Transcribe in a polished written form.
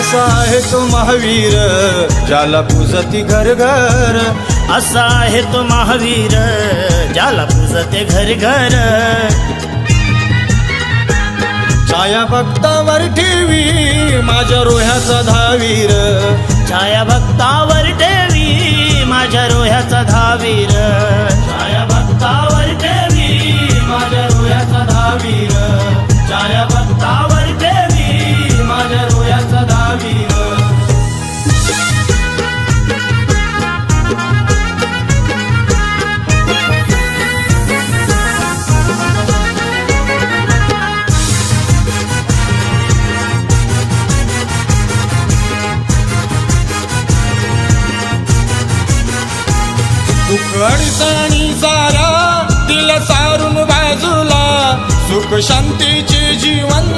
असा आहे तो महावीर ज्याला पूजती घर घर, असा आहे तो महावीर ज्याला पूजते घर घर. छाया भक्तावर ठेवी माझ्या रोह्याचा धावीर, छाया भक्तावर ठेवी माझ्या रोह्याचा धावीर. छाया भक्तावर ठेवी माझ्या रोह्याचा धावीर, छाया भक्तावर ठेवी माझ्या रोह्याचा धावीर. दुःख अडचणी सारा दिल सारून बाजूला, सुख शांतीचे जीवन